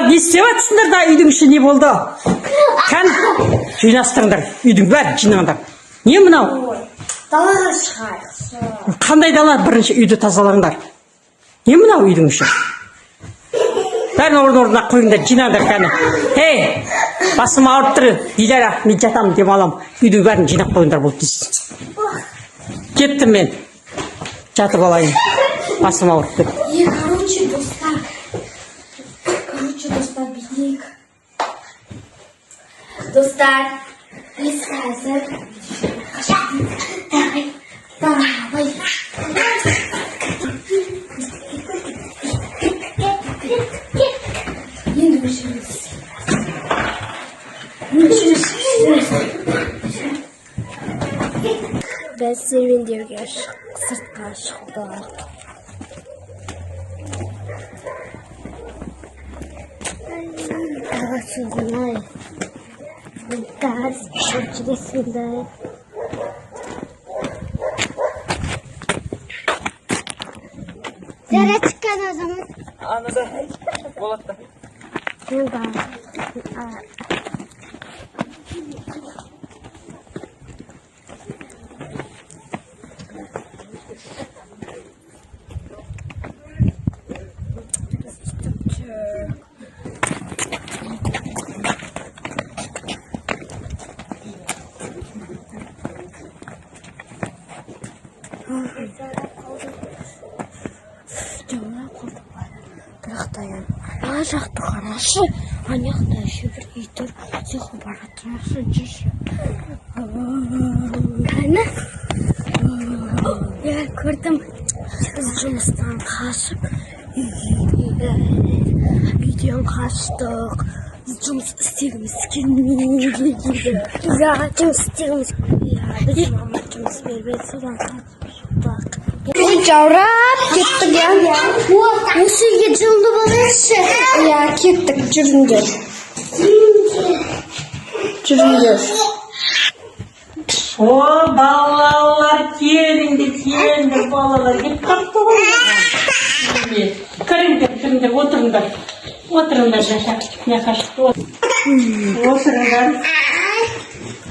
Ne istеп жатсыңдар да үйдің іші не болды? Кән жинастырыңдар, үйдің бәрін жинаңдар. Не мынау? Далаға шығайық. Қандай дала? Бірінші үйді тазалаңдар. Не мынау үйдің іші? Бәрін орнына қойыңдар, жинаңдар кәні. Хей, басым ауырып тұр. Диляра, мен жатамын, демаламын. Үйдің бәрін жинап қойыңдар болды дейсіз. Кеттім мен. Жатып алайын. Басым ауырып тұр. Dostlar bildik. Dostlar biz hazır. Давай. Енді görüşürüz. Ben serüvenlerge sırtqa çıktım. Давай. Газ, чудесный. Зарядка на zaman. Anladım. Bolat'ta. Да. Ана жақты қарашы, ана жақта еще бір үй тұр, соған бара тұрмашы, жүрші. Әні? Я көрдім, біз жұмыстан қашып, үйден қаштық, жұмыс істегіміз келмейді. Ja, жұмыс істегіміз келмейді. Біз мама жұмыс бербеді, содан қашып шықтық. Жаурап кеттік ya. Осы үйге жылды болайықшы. Ya кеттік, жүріңдер. Жүріңдер. О, балалар, келіңдер, балалар. Кеп қапты ғой. Кіріңдер, отырыңдар. Отырыңдар, не қашты. Отырыңдар.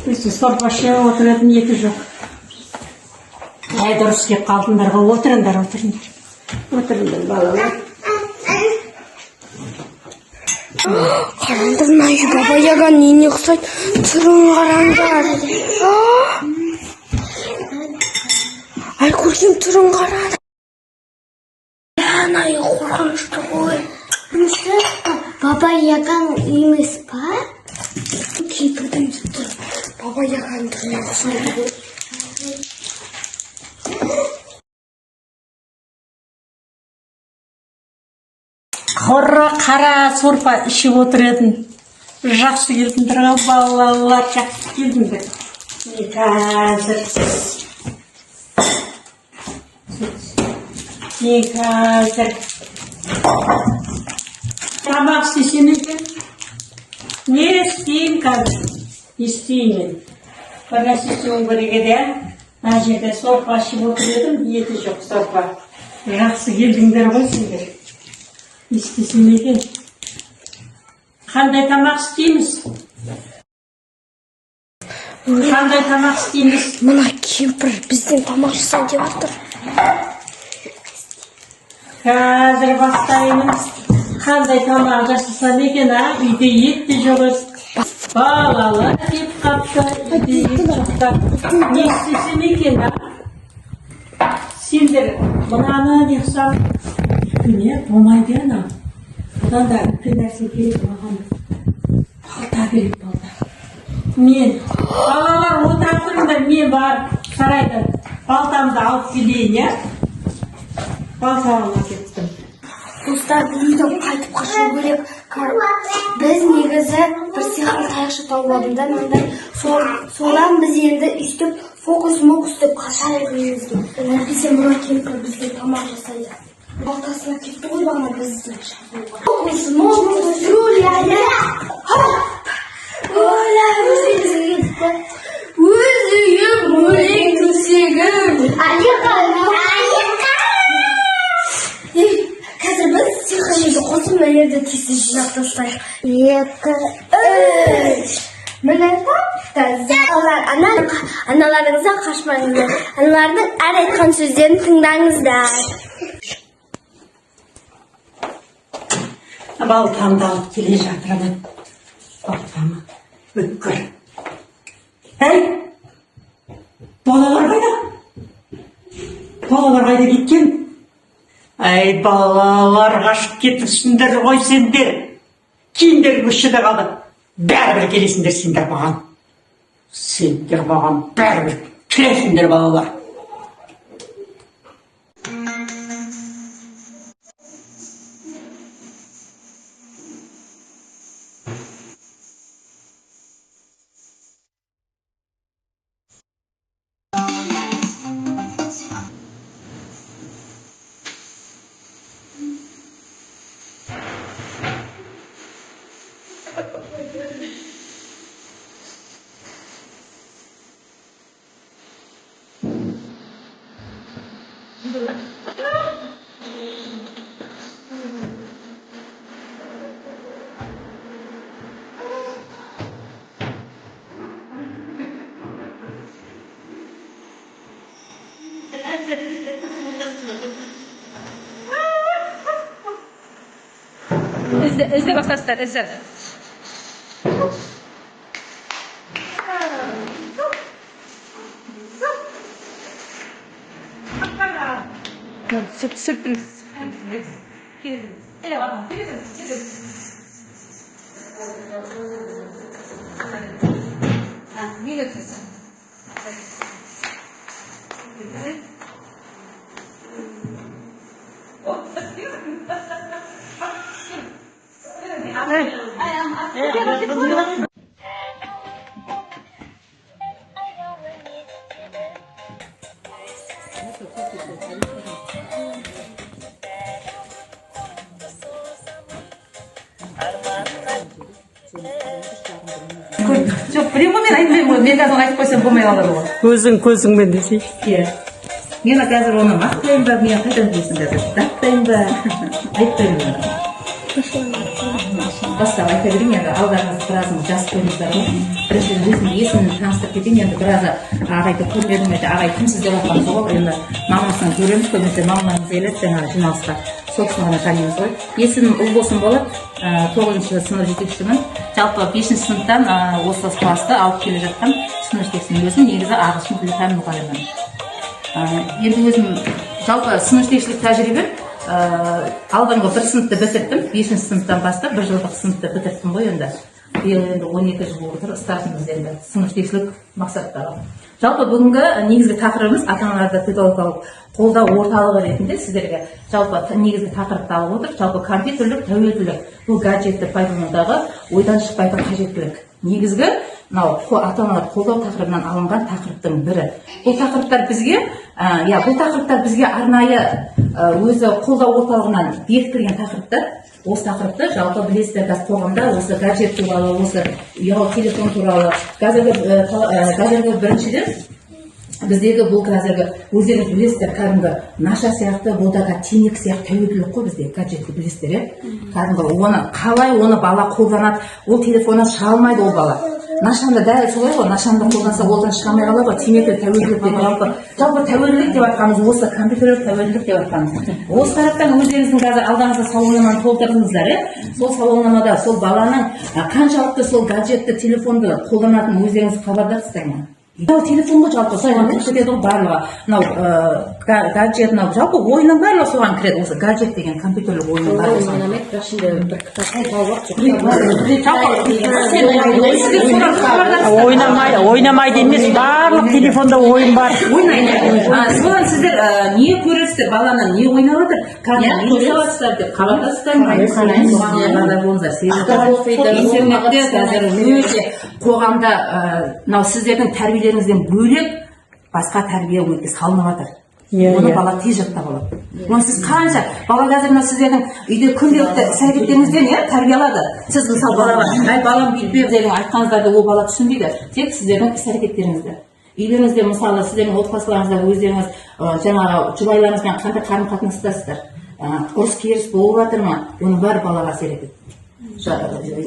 Өсі сорпашы отыратын еті жоқ. Дұрыс кеп қалдыңдар ғой, отырыңдар. Отырыңдар, балалар. Қараңдар, мына баба яға нені ұқсайды? Түрін қараңдар. Ай, көрген түрін қараңдар. Ай, қорқынышты ғой. Баба яған емес па? Кейбірдің жүр. Баба яған түрін ұқсайды ғой. Құры қара сорпа ішіп отыр едім. Жақсы келдіңдер ғой, балалар, жақсы келдіңдер. Қазір тамақ істесем екен. Не істеймін қазір? Істеймін. Бір нәрсе істеуім керек еді. Мына жерде сорпа ішіп отыр едім, еті жоқ сорпа. Жақсы келдіңдер ғой сендер. İstesem екен. Қандай тамақ істейміз? Қандай тамақ істейміз? Мына кемпір бізден тамақ жасайын деп жатыр. Қазір бастаймын. Қандай тамақ жасасам екен, үйде ет те жоқ. Балалар кеп қапты, үйде ет жоқтар. Не істесем екен, Сендер мынаны не қысам? Не, болмайды ана. Бұдан да үлкен нәрсе керек маған. Балта керек, балта. Мен, балалар отырып тұрыңдар, мен барып сарайдан балтамды алып келейін, я? Балта алып кеттім. Достар, бұл үйден қайтып қашу керек. Біз негізі бір сиқырлы таяқша тауып алдым да, мынандай. Содан біз енді үстіп фокус-мокус деп қашайық үйімізге. Әйтпесе мына кемпір бізге тамақ жасайды. Балтасына кетті ғой бағана бізді шақыруға. Фокус-мокус руляля. Оля, өзіңізге кетті. Өзігім, өлең төсегім. Қазір біз сиқырымызды қосып мына жерде тез жинап тастайық. 2, 3. Міне тапты. Аналарыңыздан қашмаңыздар. Аналардың әр айтқан сөздерін тыңдаңыздар. Балтамды алып келе жатырмын. Балтамы өткір. Әй! Балалар қайда? Балалар қайда кеткен? Әй, балалар қашып кетіпсіңдер ғой сендер. Киімдер көшеде қалды. Бәрібір келесіңдер сендер маған. Сендер маған бәрібір келесіңдер балалар. İzle baksaslar, izle. Sürpriz. Ne götürsün? Жоқ, білемін мен айтпаймын ғой, мен қазір айтып қойсам болмай қалады ғой. Көзіңмен десейші. Иә. Мен қазір оны мақтаймын ба, мен қайдан білесің қазір? Даттаймын ба, айтпаймын ба. Бастап айта берейін, енді алдарыңыз біразыңыз жас көрініздер ғой. Біріншіден өзімді есімін таныстырып кетейін, енді біразы ағайды көрмедім, ағай кімсіз деп жатқанымыз ғой, енді мамасынан көреміз, көбінесе мамамыз келеді жаңағы жиналысқа. Сол кісіні ғана танимыз ғой. Есімім Ұлбосын болады, 9-шы сынып жетекшімін. Жалпы 5-ші сыныптан осы класты алып келе жатқан сынып жетекшінің өзім негізі ағылшын тілі пән мұғалімімін. Енді өзім жалпы сынып жетекшілік тәжірибем алдыңғы бір сыныпты бітірдім, 5-ші сыныптан бастап 1 жылдық сыныпты бітірдім ғой енді. Биыл енді 12 жыл болып отыр, стартымыз енді сынып жетекшілік мақсаттағы. Жалпы бүгінгі негізгі тақырыбымыз ата-аналарды педагогикалық қолдау орталығы ретінде сіздерге жалпы негізгі тақырыпты алып отыр. Жалпы компьютерлік тәуелділік, бұл гаджетті пайдаланудағы ойдан шықпайтын қажеттілік. Негізгі мынау ата-аналар қолдау тақырыбынан алынған тақырыптың бірі. Бұл тақырыптар бізге арнайы өзі қолдау орталығынан бекітілген тақырыптар. Осы тақырыпты жалпы білесіздер, қазір қоғамда осы гаджет туралы, осы ұялы телефон туралы, қазіргі біріншіден біздегі бұл қазіргі өздеріңіз білесіздер, кәдімгі наша сияқты, бұлдағы темекі сияқты тәуелділік қой бізде гаджетті білесіздер, иә? Кәдімгі оны қалай оны бала қолданады, ол телефоннан шыға алмайды ол бала. Нашаны дәл солай ғой, нашаны қолданса одан шыға алмай қалады ғой, темекі тәуелділік деп жалпы тәуелділік деп жатқанымыз осы компьютерлік тәуелділік деп жатқанымыз. Осы тараптан өздеріңіздің қазір алдыңызда сауалнаманы толтырдыңыздар, иә? Сол сауалнамада сол баланың қаншалықты сол гаджетті телефонды қолданатынын өздеріңіз хабардарсыздар ма? телефонға жалпы соған кетеді ғой барлығы. Мынау гаджет, мынау жалпы ойынның барлығы соған кіреді. Осы гаджет деген компьютерлік ойынның барлығы. ойнамайды, бірақ енді бір ойнамайды емес, барлық телефонда ойын бар. Ойнайды. Соған сіздер не көресіздер, баланы не ойнап отыр? Кәдімгі не саласыздар деп қабатасыздар ма? Интернетте қазір өте қоғамда мынау сіздердің тәрбиелеріңізден бөлек басқа тәрбие өте салынып жатыр. Оны бала тез жаттап алады. Оны сіз қанша бала қазір мына сіздердің үйде күнделікті іс-әрекеттеріңізден тәрбие алады. Сіз мысалы балаға "Ай балам бүйтпе" деген айтқаныңыздарды ол бала түсінбейді. Тек сіздердің іс-әрекеттеріңізді. Үйлеріңізде мысалы сіздердің отбасыларыңызда өздеріңіз жаңағы жұбайларыңызбен қандай қарым-қатынастасыздар? Ұрыс керіс болып жатыр ма? Оның бәрі балаға әсер етеді.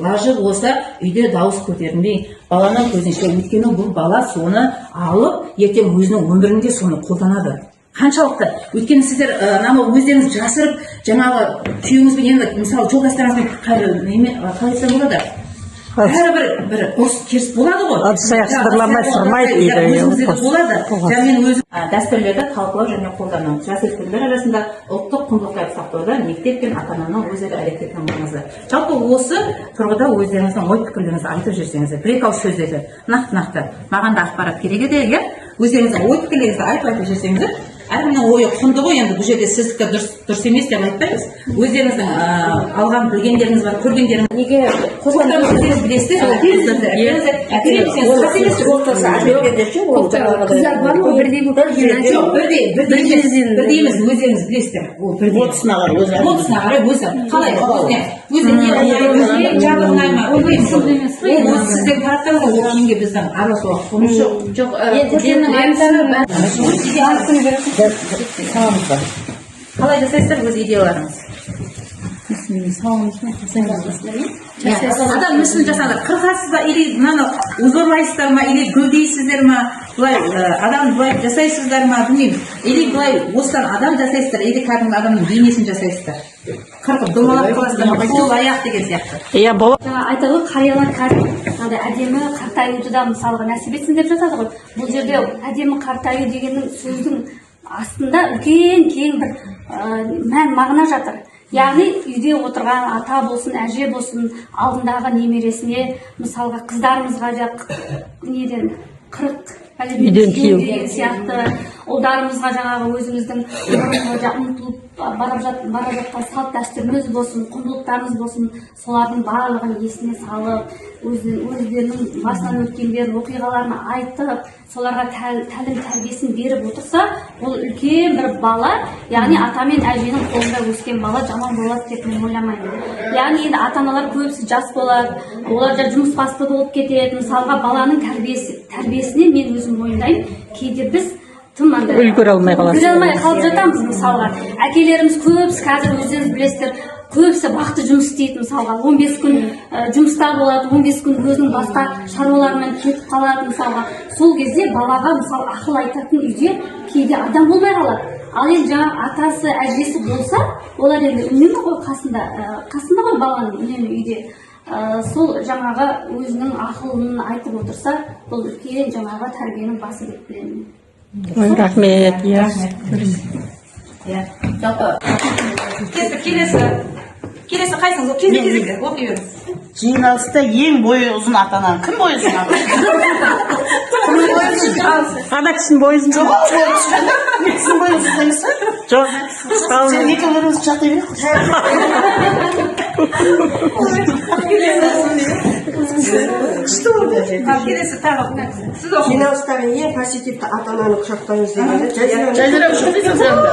Лажы болса үйде дауыс көтермей баланың көзінше, өйткені бұл бала соны алып ертең өзінің өмірінде соны қолданады. Қаншалықты? Өйткені сіздер өздеріңіз жасырып жаңағы күйеуіңізбен енді мысалы жолдастарыңызбен қалайса болады. Бәрібір бір ұрыс керіс болады ғой. Ыдыс-аяқ сыдырламай сырмайды дейді. Болады. Мен өзім дәстүрлерді талқылау және қолдану. Жасөспірімдер арасында ұлттық құндылықтарды сақтауда мектеп пен ата-ананың өзара әрекетінің маңызы. Жалпы осы тұрғыда өздеріңіздің ой пікірлеріңізді айтып жүрсеңіздер, бір-екі ауыз сөздерді нақты. Маған да ақпарат керек еді, иә? Өздеріңіздің ой пікірлеріңізді айтып жүрсеңіздер, әркімнің ойы құнды ғой, енді бұл жерде сіздікі дұрыс емес деп айтпаймыз. Өздеріңіздің алған білгендеріңіз бар, көргендеріңіз. Неге қосылғаныңызды білесіздер? қыздар бар ғой, бірдей болып бірдей емес, өздеріңіз білесіздер. Отысына қарай өзі. Қалай? Сіздер тараптаңыз ол кейінге біздің араласуға құқығымыз жоқ. Қалай жасайсыздар өз идеяларыңыз? Адам мүсін жасаңдар, қырқасыз ба, или мынаны узорлайсыздар ма, или гүлдейсіздер ма, былай адам былай жасайсыздар ма, білмеймін. Или былай осыдан адам жасайсыздар, или кәдімгі адамның бейнесін жасайсыздар. Қырқып домалап қаласыздар ма, қол аяқ деген сияқты. Иә, болады. жаңа айтады ғой, қариялар қазір әдемі қартаюды да мысалға нәсіп етсін деп жатады ғой. Бұл жерде әдемі қартаю дегеннің сөздің астында үлкен кең бір мән мағына жатыр. Яғни үйде отырған ата болсын, әже болсын, алдындағы немересіне, мысалға қыздарымызға неден 40 үйден деген сияқты, ұлдарымызға жаңағы өзіміздің ұмытылып бара жатқан салт дәстүріміз болсын, құндылықтарымыз болсын, солардың барлығын есіне салып, өздерінің басынан өткендер оқиғаларын айтып, соларға тәлім тәрбиесін беріп отырса, ол үлкен бір бала, яғни ата мен әженің қолында өскен бала жаман болады деп мен ойламаймын. Яғни енді ата-аналар көбісі жас болады, олар жұмыс басты болып кетеді. Мысалға баланың тәрбиесіне мен өзім мойындаймын, кейде біз үлгере алмай қалып жатамыз. Мысалға әкелеріміз көбісі қазір өздеріңіз білесіздер, көбісі бақты жұмыс істейді. Мысалға 15 күн жұмыста болады, 15 күн өзінің басқа шаруаларымен кетіп қалады. Мысалға сол кезде балаға мысалы ақыл айтатын үйде кейде адам болмай қалады. Ал енді жаңағы атасы, әжесі болса, олар енді үнемі ғой қасында ғой баланың үнемі үйде. Сол жаңағы өзінің ақылын айтып отырса, бұл үлкен жаңағы тәрбиенің басы деп білемін. Рахмет. Жалпы келесі қайсыңыз? Кезек оқи беріңіз. Жиналыста ең бойы ұзын ата-ананың кім бойы ұзын? Ана кісінің бойы ұзын. Жоқ, кісінің бойы ұзын емес пе? Жоқ. Сен екеулеріңіз құшақтай берейік. Келесі тағы сіз оқыңыз. Жиналыстағы ең позитивті ата-ананы құшақтаңыз дегенде Жазира ұшқын дейсіз енді.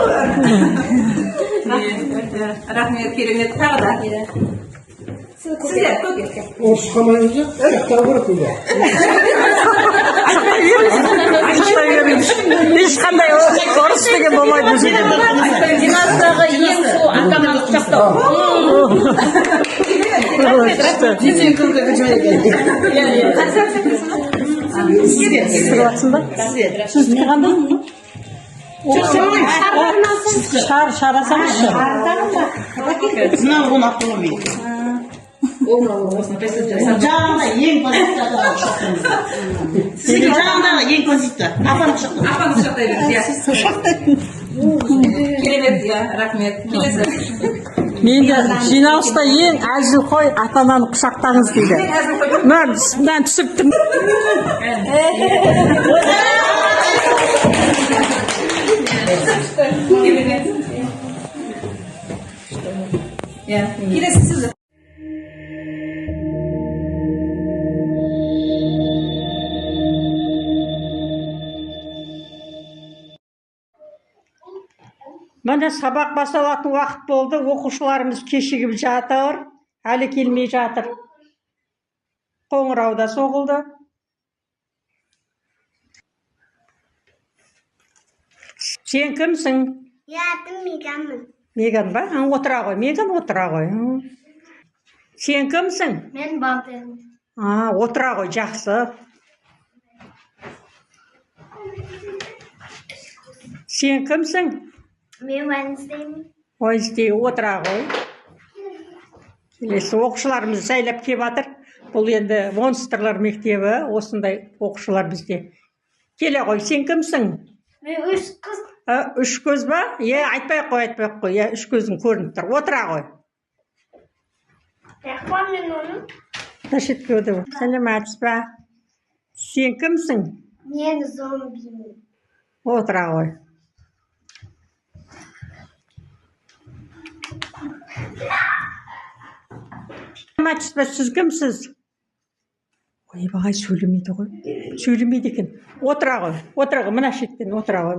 Рахмет, керемет. Тағы да. Сіздер көп ерке. осы қамайыңызды құшақтау керек қой. Ешқандай ұрыс деген болмайды. Жиналыстағы ең сұлу ата-ананы құшақтау. Шарасаңызшы. Мынау оны ақылы мен. осыны қайсы жасап Жаңағыда ең позитивті атадан құшақтаңыз. Сізге жаңағыдағы ең позитивті. Апаны құшақтаңыз. апаңыз құшақтай беріңіз, иә. Керемет, иә, рахмет. Келесі. Мен де жиналыста ең әзілқой ата-ананы құшақтаңыз дейді. Мына түсіп тұрмын. Иә, келесі сіз. Міне сабақ басталатын уақыт болды. Оқушыларымыз кешігіп жатыр. Әлі келмей жатыр. Қоңырау да соғылды. Сен кімсің? Атым Меганмын. Меган ба? Отыра ғой. Меган отыра ғой. Сен кімсің? Мен Балдырмын. Отыра ғой, жақсы. Сен кімсің? Мен Ванстеймін. Ойсте отыра ғой. Келесі оқушыларымыз жайлап кеп жатыр. Бұл енді монстрлар мектебі, осындай оқушылар бізде. Келе ғой, сен кімсің? Мен үш қыз. Үш көз ба? Айтпай қой. Үш көзің көрініп тұр. Отыра ғой. Тақпам мен оны. Ташетке өді. Сәлематсыз ба? Сен кімсің? Мен зомбимін. Отыра ғой. Сәлематсыз ба? Сіз кімсіз? Бағай сөйлемейді ғой. Сөйлемейді екен. Отыра ғой. Мына шеттен отыра ғой.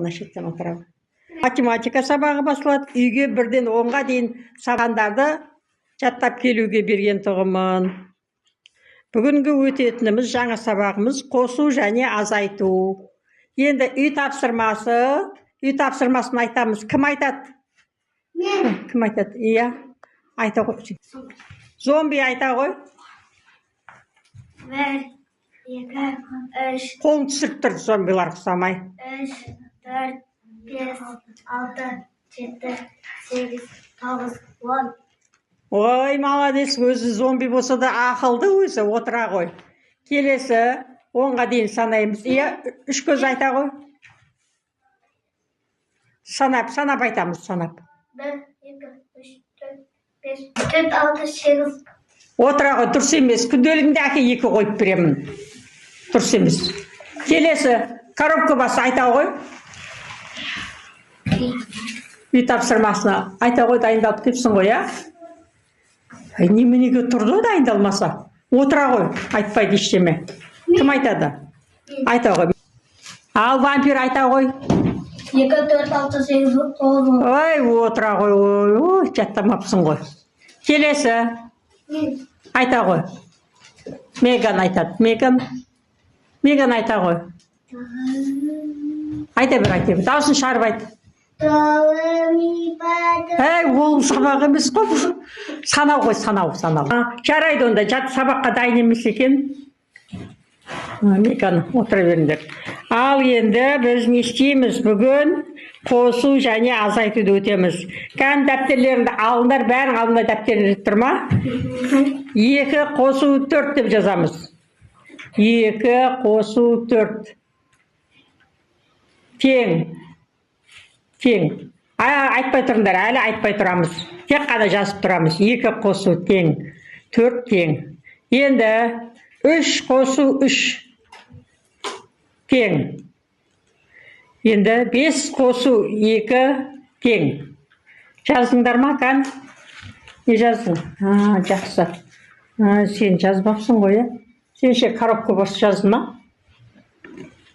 Математика сабағы басылады. Үйге бірден 10-ға дейін сабағандарды жаттап келуге берген тұғымын. Бүгінгі өтетініміз жаңа сабағымыз қосу және азайту. Енді үй тапсырмасын айтамыз. Кім айтады? Мен. Кім айтады? Иә. Айта ғой. Зомби айта ғой. 1, 2, 3. Қолын түсіріп тұр зомбилар құсамай. 3, 4, 5, 6, 7, 8, 9, 10. Ой, молодец, өзі зомби болса да ақылды өзі, отыра ғой. Келесі 10-ға дейін санаймыз. Иә, 3 көз айта ғой. Санап айтамыз, санап. 1, 2, 3, 4, 5, 4, 6, 8. Отыра ғой, дұрыс емес. Күнделігінде әке 2 қойып беремін. Дұрыс емес. Келесі коробка басы айта ғой. Үй тапсырмасына айта ғой, дайындалып кепсің ғой, иә? Неменеге тұрды дайындалмаса? Отыра ғой, айтпайды ештеме. Кім айтады? Айта ғой. Ал вампир айта ғой. 2, 4, 6, 8, 9. Ой, отыра ғой. Ой, жаттамапсың ғой. Келесі айта ғой. Меган айтады. Меган айта ғой. Айта бер. Дауысын шығарып айт. Ол сабақ емес қой. Санау ғой, санау. Жарайды онда, жат сабаққа дайын емес екен. Меган, отыра беріңдер. Ал енді біз не істейміз? Бүгін қосу және азайтуды өтеміз. Кән дәптерлеріңді алыңдар, бәрің алдында дәптерлер тұр ма? 2 қосу 4 деп жазамыз. 2 қосу 4. Тең. Айтпай тұрыңдар, әлі айтпай тұрамыз. Тек қана жазып тұрамыз. 2 қосу тең, 4 тең. Енді 3 қосу 3 тең. Енді 5 қосу 2 тең. Жаздыңдар ма, кән? Не жаздың? Жақсы. Сен жазбапсың ғой, Сен ше коробка бос жаздың ма?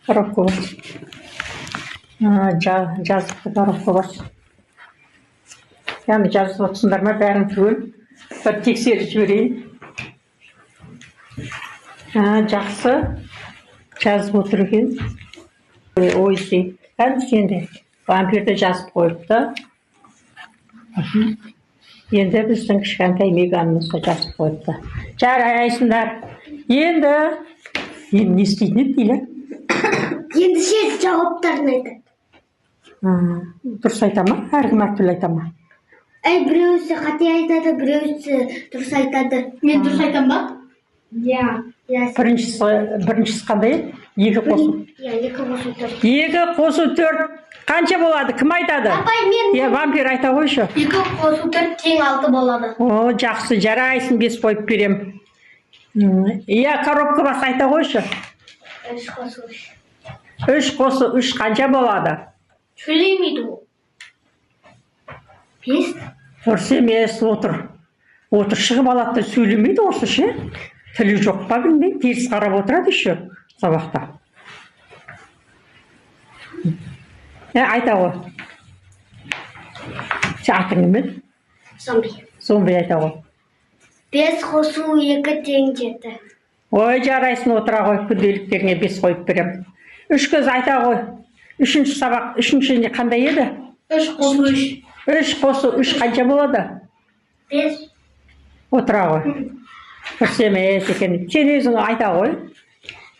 Коробка бос. Жазыпты коробка бос. Яғни жазып отырсыңдар ма, бәрін түгел? Бір тексеріп жіберейін. Жақсы. Жазып отыр екен. Ой, сен де вампирді жазып қойыпты. Енді біздің кішкентай Меганымызды жазып қойыпты. Жарайсыңдар. Енді не істейтін еді дейлі? Енді сен жауаптарын айтады. Дұрыс айта ма? Әркім әртүрлі айта ма? Біреусі қате айтады, біреусі дұрыс айтады. Мен дұрыс айтам ба? Иә. Біріншісі қандай? Екі қосу. Иә, 2 қосу 4. 2 қосу 4 қанша болады? Кім айтады? Апай, мен. Иә, вампир айта қойшы. 2 қосу 4 тең 6 болады. О, жақсы, жарайсың, 5 қойып берем. Иә, коробка бас айта қойшы. 3 қосу 3. 3 қосу 3 қанша болады? Сөйлемейді ол. 5. Дұрыс емес, отыр шығып алады да сөйлемейді осы ше. Тілі жоқ па білмеймін, теріс қарап отырады еще сабақта. Айта ғой. Сен атың не? Зомби айта ғой. 5 қосу 2 тең 7. Ой, жарайсың, отыра ғой, күнделіктеріңе 5 қойып берем. 3 көз айта ғой. 3-ші сабақ, 3-ші не қандай еді? 3 қосу 3. 3 қосу 3 қанша болады? 5. Отыра ғой. Дұрыс емес екен. Сен өзің айта ғой.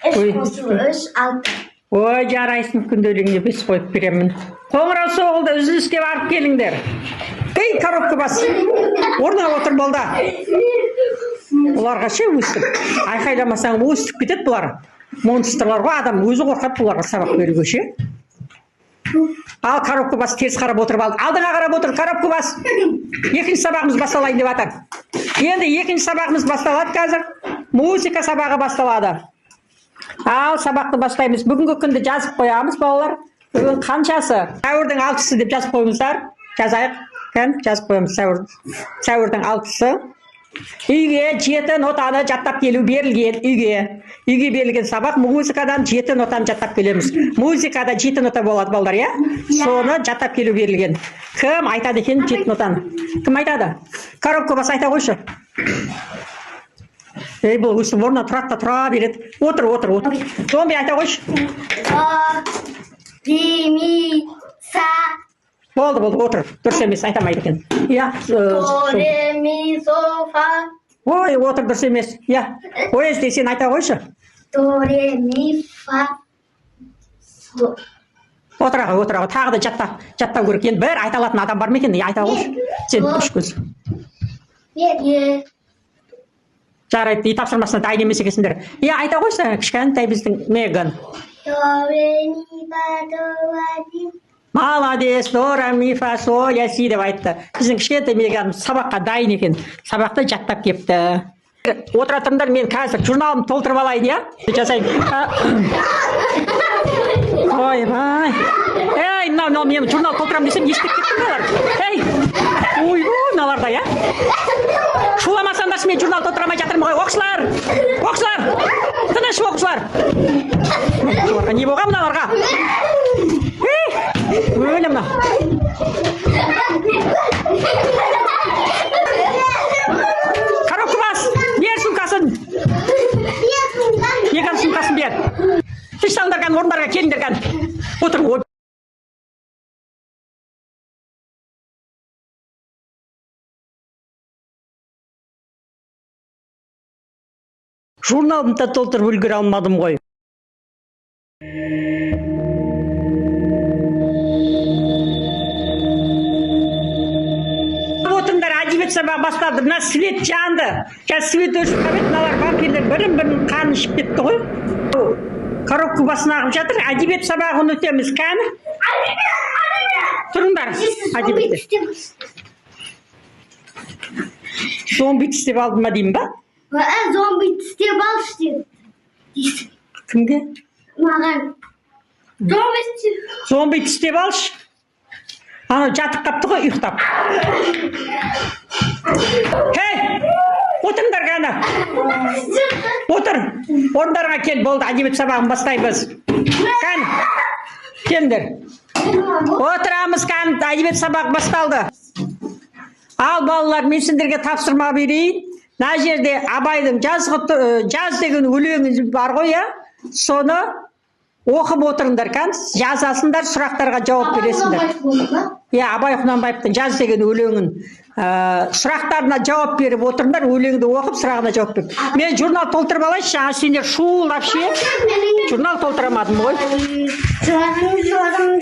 3 қосу 3 6. Ой, жарайсың, күнделігіне 5 қойып беремін. Қоңырау соғылды, үзіліске барып келіңдер. Ей, коробка бас. Орнына отыр болды. Бұларға ше өстіп. Айқайламасаң өстіп кетеді бұлар. Монстрлар ғой, адам өзі қорқады бұларға сабақ беруге ше. Ал коробка бас теріс қарап отырып алды. Алдыңа қарап отыр, коробка бас. Екінші сабағымыз басталайын деп жатыр. Енді екінші сабағымыз басталады қазір. Музыка сабағы басталады. Ал сабақты бастаймыз. Бүгінгі күнді жазып қоямыз, балалар. Бүгін қаншасы? Сәуірдің 6-сы деп жазып қойыңыздар. Жазайық. Жазып қоямыз сәуірдің 6-сы. Үйге 7 нотаны жаттап келу берілген. Үйге берілген сабақ музыкадан 7 нотаны жаттап келеміз. Музыкада 7 нота болады, балдар, иә? Соны жаттап келу берілген. Кім айтады екен 7 нотаны? Кім айтады? Коробка бас айта қойшы. Ей, бұл өсіп орнына тұрады да тұра береді. Отыр. Зомби айта қойшы. Ре, ми, са. Болды, отыр. Дұрыс емес, айтамайды екен. Иә. Ре, ми, со, фа. Ой, отыр, дұрыс емес. Иә. Оязде сен айта қойшы. До, ре, ми, фа. Со. Отыра. Тағы да жаттау керек. Енді бір айта алатын адам бар ма екен? Айта қойшы. Сен 3 көз. Е. Жарайды, үй тапсырмасына дайын емес екенсіңдер. Иә, айта қойшы, кішкентай біздің Меган. До, ре, ми, фа, до, ла, си. Молодец, до, ре, ми, фа, со, ля, си деп айтты. Біздің кішкентай Меган сабаққа дайын екен. Сабақты жаттап кепті. Отыра тұрыңдар, мен қазір журналымды толтырып алайын, иә? Жасайын. Ойбай. Ей, мынау мен журнал толтырамын десем, естіп кеттім балар. Ей, ойбай, мыналарда, иә? Шуламасаңдаршы, мен журнал толтырамай жатырмын ғой. Оқушылар! Тыныш оқушылар! Не болған мыналарға? Өлі мына. Коробка бас! Бер сумкасын! Меган сумкасын бер! Тыштаңдар кән, орындарға келіңдер кән. Отыр. Журналымды толтырып үлгере алмадым ғой. Отырыңдар, әдебиет сабағы басталды. Мына свет жанды. Қазір свет өшіп қалып, мыналар вампирлер бірін қанын ішіп кетті ғой. Коробка басына ағып жатыр. Әдебиет сабағын өтеміз. Кәні? Тұрыңдар. Әдебиетте. Зомби тістеп алдым ма деймін ба? Зомби тістеп алшы деді. Кімге? Маған. Зомби тістеп алшы. Ана жатып қапты ғой, ұйықтап. Хей! Отырыңдар ғана. Отыр. Орындарыңа кел, болды, әдебиет сабағын бастаймыз. Кән, келіңдер. Отырамыз, кән, әдебиет сабағы басталды. Ал балалар, мен сендерге тапсырма берейін. Мына жерде Абайдың жаз деген өлеңі бар ғой, иә? Соны оқып отырыңдар, кән, жазасыңдар, сұрақтарға жауап бересіңдер. Иә, Абай Құнанбаевтың жаз деген өлеңін сұрақтарына жауап беріп отырыңдар, өлеңді оқып, сұрағына жауап беріп. Мен журнал толтырып алайыншы, сендер шулап ше. Журнал толтырамадым ғой. Жыладым.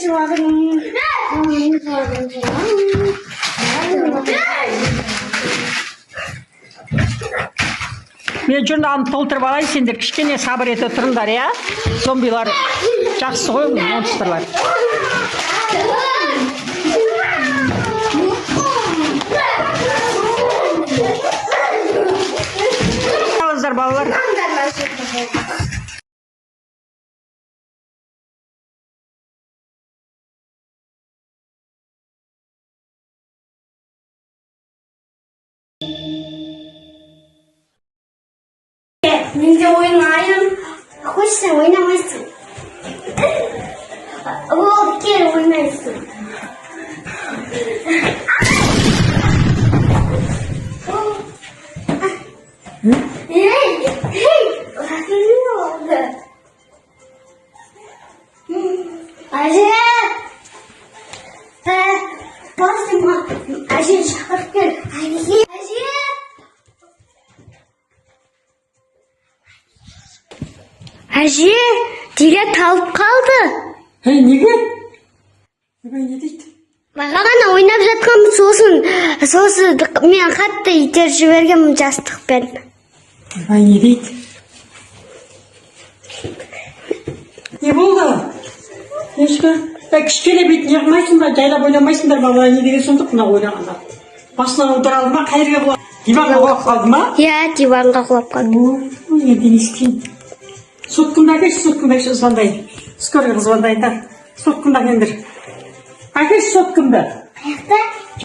Мен журналымды толтырып алайын, сендер кішкене сабыр ете тұрыңдар, я? Зомбилар жақсы ғой, монстрлар. Қалыңыздар, балалар. Менде ойнайын. Хочешь, ойнамайсың. Ол кел ойнайсың. Әже! Басыма, әже шақырып кел. Әже! Әже, Диля талып қалды. Неге? Не дейді? Бағана ойнап жатқан сосын мен қатты итеріп жібергенмін жастықпен. Не дейді? Не болды? Кішкене бет не қылмайсың ба? Жайлап ойнамайсыңдар балалар, не деген сондық мына ойнағанда? Басынан отыра алды ма? Қайырға болады? Диванға құлап қалды ма? Иә, диванға құлап қалды. Енді не істейін? Соткымда әкелші звондайын. Скорыйға звондайын. Соткымда әкелдір. Әкелші соткымды. Аяқта?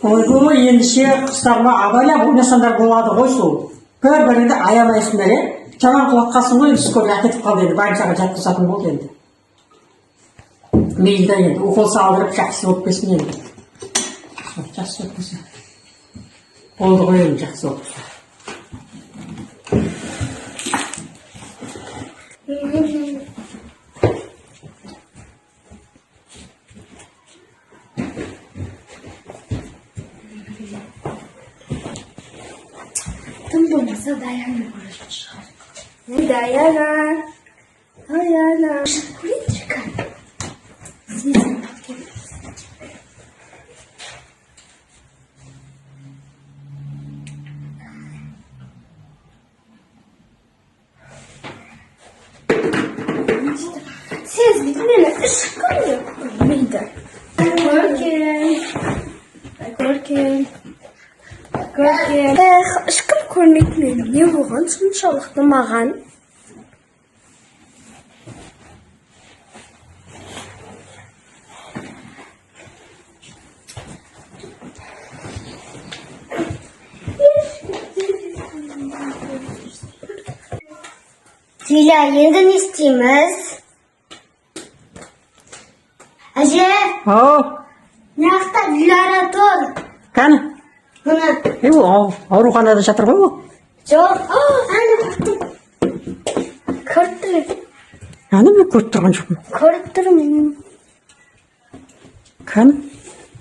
Ой, ендіше құстарыма абайлап ойнасандар болады ғой сол. Бір-біріңді аямайсыңдар, е? Жаман құлатқасың ғой, скорыйға әкетіп қалды енді. Больницаға жатқызатын болды енді. Мейлді енді, укол салдырып жақсы болып келсін енді. Жақсы болып келсін. Болды ғой енді, жақсы болып келсін. Тым болмаса Даяны көретін шығар. Даяна. Көрейінші қан. Сезім біткен. Сезім мені ішкірме көрмейді. Көркен. Ешкім көрмейді мені. Не болған соншалықты маған? Диля, енді не істейміз? Әже! Мына Диляра тұр. Қаны? Мына. Ол ауруханада жатыр ғой ол? Жоқ. Әне көрттім. Көрттім. Әне мен көріп тұрған жоқпын. Көріп тұрмын. Қаны?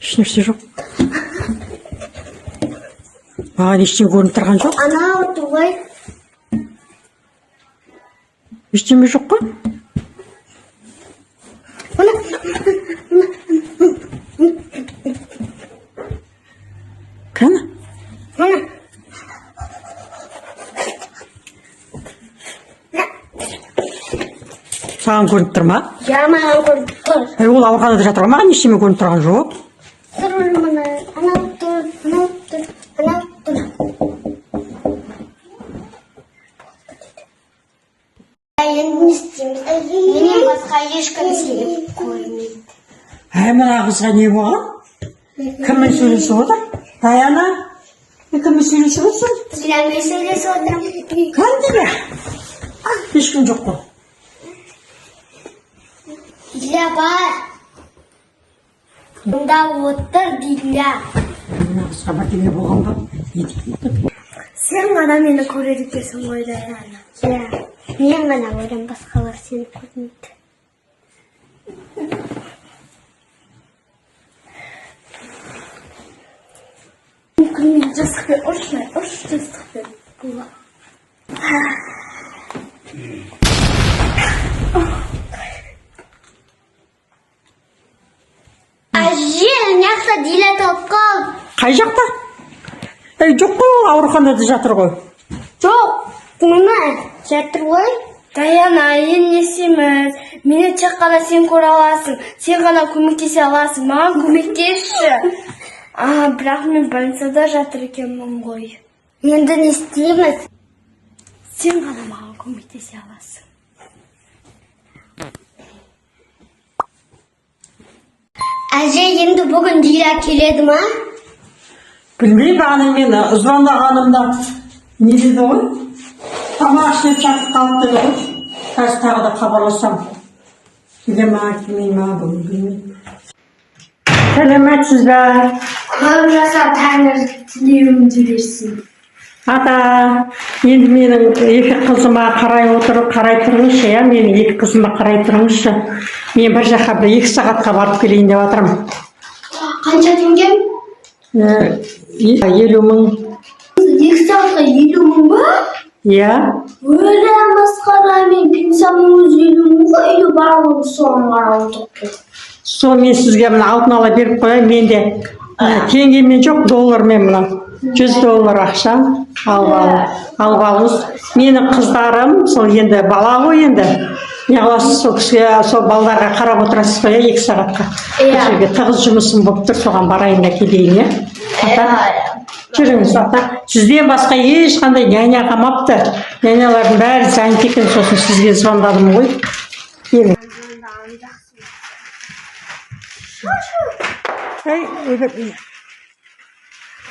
Ешнәрсе жоқ. Маған ештеңе көрініп тұрған жоқ. Анау тұғай. Ештеңе жоқ қой? Қаны? Саған көрініп тұр ма? Ja, маған көрініп тұр. Ол ауруханада жатыр ғой, маған ештеңе көрініп тұрған жоқ. Тұр мына, анау тұр, анау тұр, анау тұр. Енді не істейміз? Менен басқа ешкім сені көрмейді. Мына қызға не болған? Кіммен сөйлесіп отыр? Даяна? Кіммен сөйлесіп отырсың? Дилямен сөйлесіп отырмын. Кімдігі? Ешкім жоқ қой. Диля бар. Мұнда отыр Диля. Мына қызға бірдеңе болған ба? Сен ғана мені көреді екенсің ғой Даяна. Иә, мен ғана одан басқалар сені көрмейді. Мүмкін жастықпен ұршылай, жастықпен. Әже, мына Диля тауып қалды. Қай жақта? Жоқ қой, ол ауруханада жатыр ғой. Жоқ, мына жатыр ғой. Даяна, енесіміз. Мені тек қана сен көре аласың. Сен ғана көмектесе аласың. Маған көмектесші. Бірақ мен больницада жатыр екенмін ғой. Енді не істейміз? Сен ғана маған көмектесе аласың. Әже, енді бүгін Дила келеді ма? Білмеймін, бағана мен звондағанымда не деді ғой? Тамақ ішіп жатып қалып деді ғой. Қазір тағы да хабарлассам. Келе ма, келмей ма, бүгін білмеймін. Сәлеметсіз бе? Көп жаса Тәңір тілеуімді берсін. Ата, енді менің екі қызыма қарай тұрыңызшы, я? Менің екі қызыма қарай тұрыңызшы. Мен бір жаққа 2 сағатқа барып келейін деп жатырмын. Қанша теңге? 50 мың. 2 сағатқа 50 мың ба? Иә. Өлі масқара, мен пенсияның өзі 50 мың ғой, үйі барлығы соған қарап отырып. Сол мен сізге мына алдын ала беріп қояйын. Менде теңгемен жоқ, доллармен мына $100 ақша алып алыңыз. Менің қыздарым, сол енді бала ғой енді. Не қыласыз, сол кісіге, сол балдарға қарап отырасыз ғой, 2 сағатқа. Жерге тығыз жұмысым болып тұр, соған барайын да келейін, иә? Ата, жүріңіз, ата. Сізден басқа ешқандай няня қалмапты. Нянялардың бәрі занят екен, сосын сізге звондадым ғой. Келin.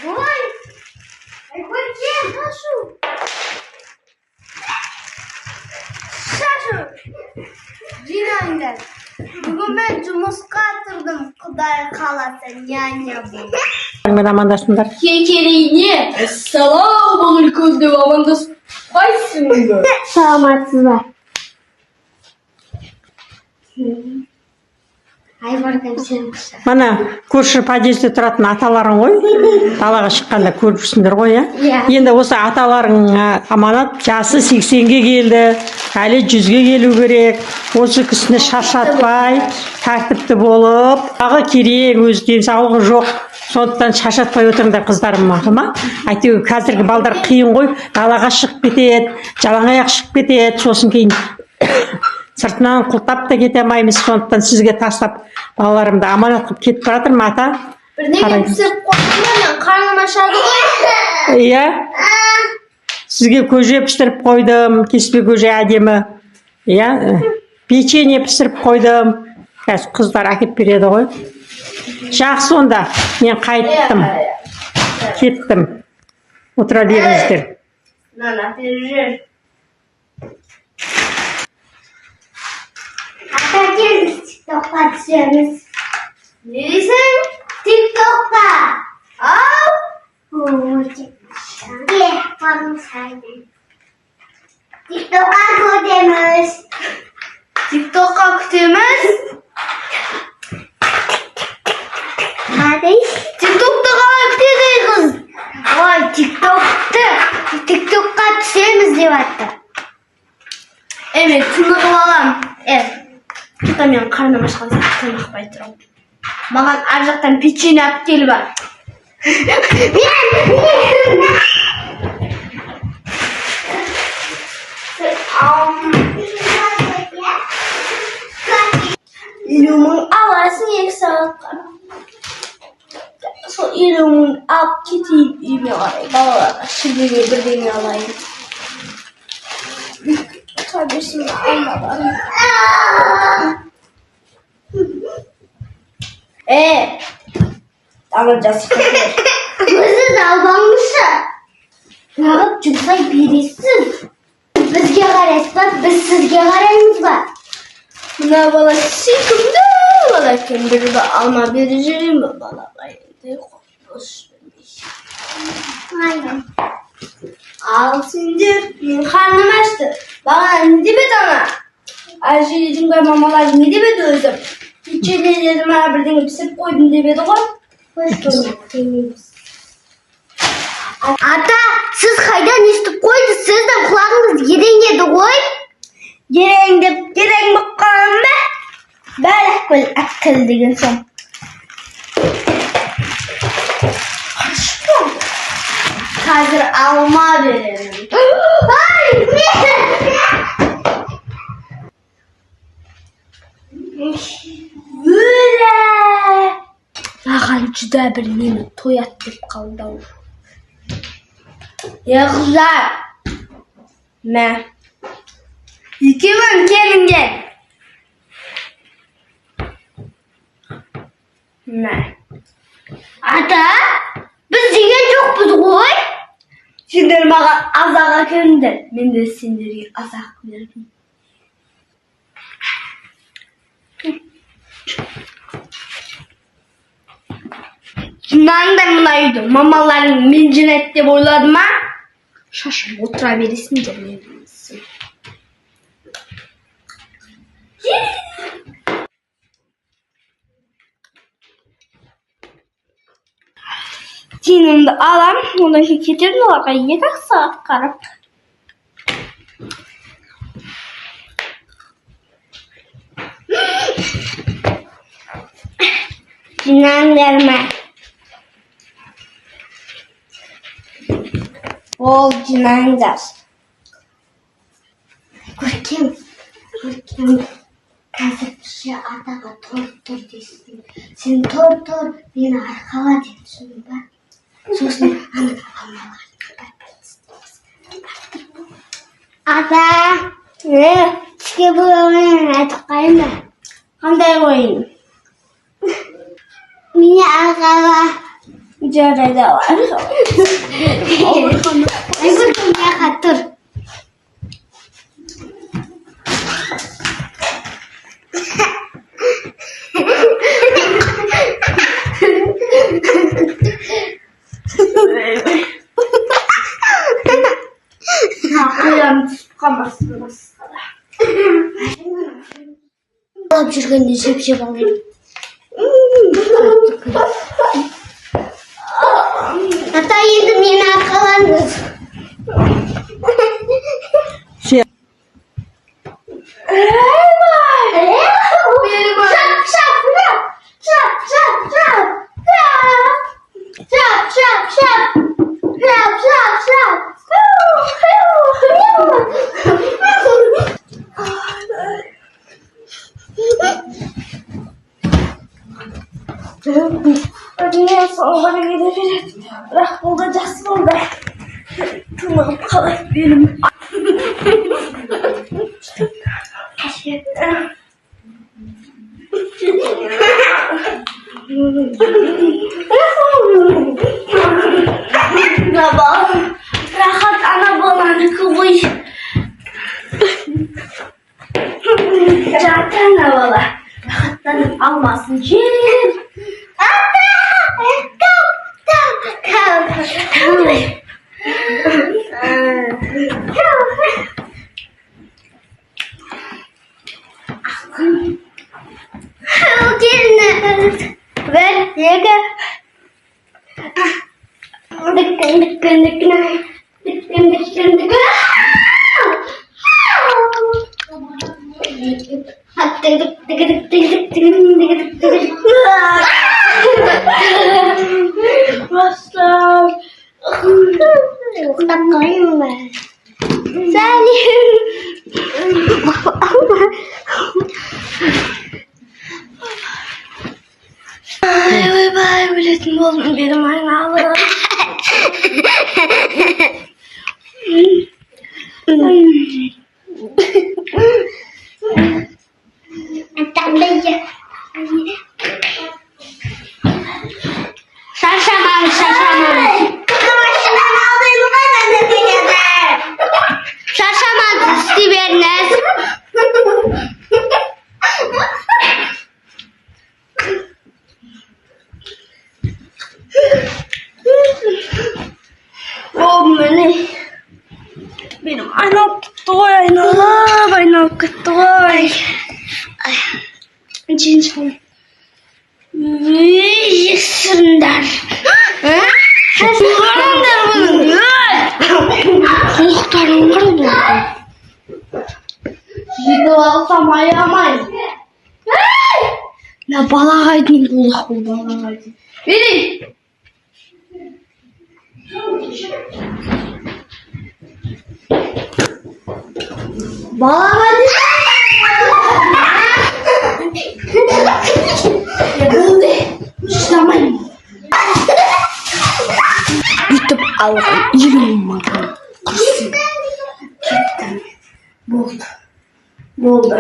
Ой, көрген, Шашу, жинаңдар. Бүгін мен жұмысқа тұрдым, Құдай қаласа няня болып. Мен амандасыңдар. Кекерейне, ассалаумағалейкум деп амандаспайсың ба? Саламатсыз ба? Ай, баркам сен құша. Мана көрші подъезде тұратын аталарың ғой. Далаға шыққанда көріпсіңдер ғой, иә? Енді осы аталарың аманат жасы 80-ге келді, әлі 100-ге келу керек. Осы кісіні шаршатпай, тәртіпті болып, ағы керең, өз денсаулығы жоқ. Сондықтан шаршатпай отырыңдар қыздарым ма? Әйтеуір қазіргі балдар қиын ғой, далаға шығып кетеді, жалаң аяқ шығып кетеді, сосын кейін сыртынан құлтап та кете алмаймыз, сондықтан сізге тастап балаларымды аманат қылып кетіп жатырмын, ата. Бірдеңе пісіріп қойдым, мен қарным ашады ғой. Иә. Сізге көже пісіріп қойдым, кеспе көже әдемі. Иә. Печенье пісіріп қойдым. Қазір қыздар әкеп береді ғой. Жақсы онда, мен қайттым. Кеттім. Отыра беріңіздер. Нана, бері. Ата, келіңіз, тиктокқа түсеміз. Не дейсің? Тиктокқа. Ау? Тиктокқа күтеміз. Тиктокқа күтеміз? Тиктокты қалай күтеді қыз? Ой, тиктокқа түсеміз деп атты. Мен тынығып алам. Құта мен қарным ашқан сәт тынықпай тұрам. Маған ар жақтан печенье алып келіп бар. Елу мың аласың 2 сағатқа. Сол 50 мың алып кетейін үйіме қарай. Балаларға шірбеге бірдеңе алайын. Табесімді алма барым. Ана жасы көтер. Өзі далбаңызшы. Нағып жұмсай бересіз. Бізге қарайсыз ба, біз сізге қараймыз ба? Мына бала сүйкімді бала екен, бірді алма бері жүрейін бі балаға енді қош білмейші. Ал сендер, мен қарным ашты. Бағана не деп еді ана? Әже дедің бай мамалар не деп еді өзім? Печеньелерді ма бірдеңе пісіріп қойдым деп еді ғой? Ата, сіз қайдан естіп қойды? Сіздің құлағыңыз ерең еді ғой? Ерең деп, ерең бұққаным ба? Бәрі көл әкіл деген соң. hazır alma verelim. Ay! Böyle. Ağam juda bir nemi toyat deb qoldi. Ya kızlar. Men. Ikimiz kelinge. Men. Ata, biz degan yo'qmiz qo'y. Senlar menga azaq keldi. Men de senlarga azaq berdim. Kimdan da bunaydı? Mamaların mincinet deb o'yladim ha? Shoshib o'tira berasizlar menimsin. Tinimni alam, undan ketirdim ularga 7 soat qarab. Dinlendirme. Bol dinlendir. Görkem. Kazık bir şey atağa tor desin. Sen tor beni arkala desin ben. Sosun anlalar. Ata. Ne? Çıkı bu oyunu tıkayım da. Kanday oyunu. Mini arkala. Mücadele var. Ay bu ya katır. Ayağım çıkamazsınız. Abi şuradan ne şey alayım. Hatta yedim yine arkalandı. Niye sonra gidebilir? Bırak olacaksın orada. Tırnağım kalır benim. Baba, rahat ana balanı kıvıy. Zaten ne bala? Rahatlanıp almasın ciğer. Ver, yega. Başlar. Takayım ben. Salim. Ay biletim bozma benim aynalı. Şaşaman. Şaşaman istiyorsunuz. Oh beni. Benim aynam tuttu aynam tuttu. Ay. Cinsel. Yüzünden. Şaşırdım bunun. Korktarım var mı? Yedi alsam ayamayım. Ne balağaydın bu balağaydın. Verin. Balama Şlamayın. YouTube alın. 20 milyon. Kursun. Boldu.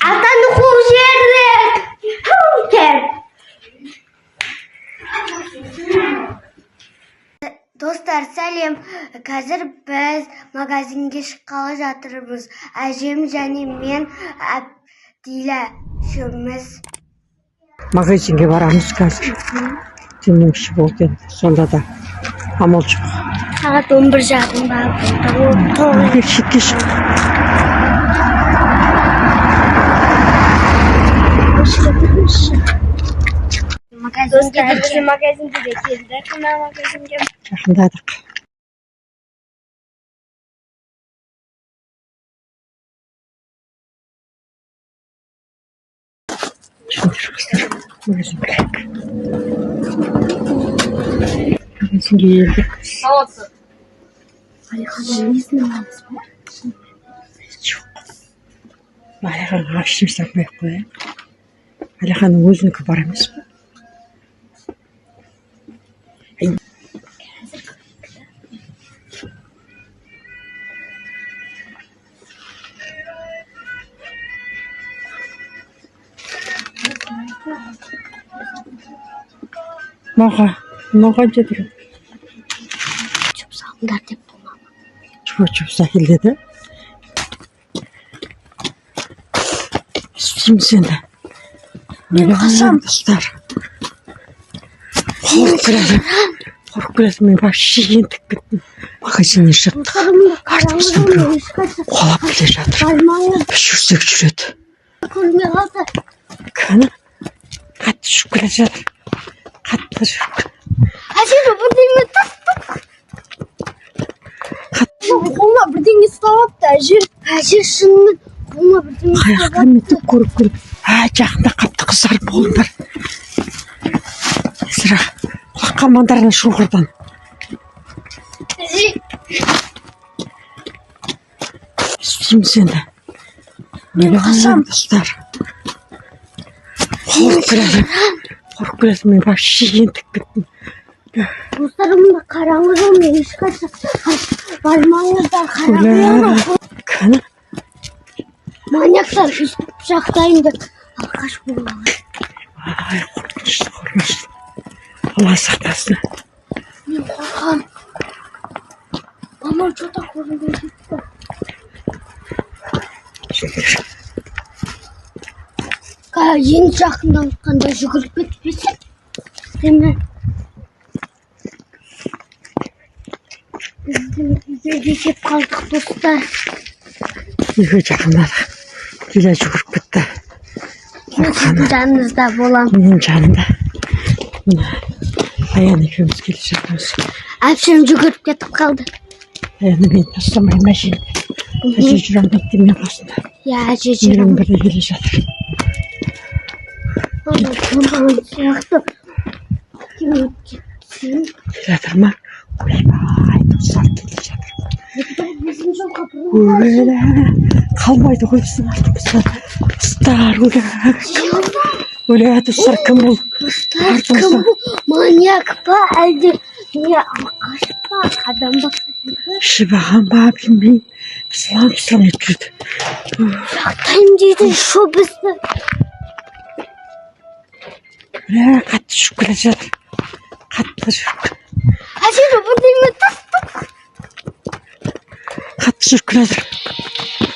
Atanı kuvjerdik. Dostlar сәлем. Қазір біз магазинге шыққалы жатырмыз. Әжем және мен Әбдилә үшеуміз. Магазинге барамыз қазір. Демекші болды. Сонда да амал жоқ. Сағат 11:30-да болды. Кеш. Магазинге де келдік. Магазинге. Жақындадық. Магазинге келдік. Алиханның несін аламыз ба? Жоқ. Алиханға ештеңе сатпай ақ қояйық. Алиханның өзінікі бар емес пе? Маға деді. Жұмсағындар деп болмам. Жұмса келдеді. Істейміз енді. Қашам? Достар. Қорқып келеді. Мен вообще ентіп кеттім. Магазиннен шықтық. Артымыздан біреу қолап келе жатыр. Біз жүрсек жүреді. Көрмей қалды. Кәні қатты жүріп келе жатыр. Қатты жүріп. Әжем бірдеңе тастық. Қолына бірдеңе ұстап алыпты. Әжем шынымен қолына бірдеңе ұстап Қаяқтан етіп көріп. Жақында қапты қыздар болыңдар. Сыра құлақ қалмаңдарына шұңғырдан. Істейміз енді. Қашам? Достар. Қорқып келеді. Мен вообще ентіп кеттім. Достарымда қараңғы жолмен ешқашан бармаңыздар. Қараңғы жолмен Кәні маньяктар үстіп жақтайын деп алқаш болған. ай қорқынышты. Алла сақтасын. Мен қорқам. Мама что-то көрінген жетті. Ең жақында ұтқанда жүгіріп кетпесе. Деме. Біздің үйге кеп қалдық достар. Үйге жақындадық. Диля жүгіріп кетті. Сіздің жаныңызда болам. Менің жанымда. Аян екеуміз келе жатырмыз. Әпшем жүгіріп кетіп қалды. Аяны мен тастамай машинада. Әже жүрем дейді мен қасында. Я әже Менің жүрем. бірі келе жатыр. Мама сияқты. Кім өткен? Келе жатыр ма? Ойбай, достар келе жатыр. Біздің жолға бұрын. Өлі. Қалмайды ғой біздің артымызда. Достар, өлі. Достар, кім бұл? Кім бұл? Маньяк па? Әлде не алқаш па? Адам ба? Шыбаған ба білмеймін. Сылам етіп жүрді. Жақтайым дейді шо бізді. Қатты жүріп келе жатыр. Қатты жүріп. Әжері бірдеңе тастық. Қатты жүріп келе жатыр.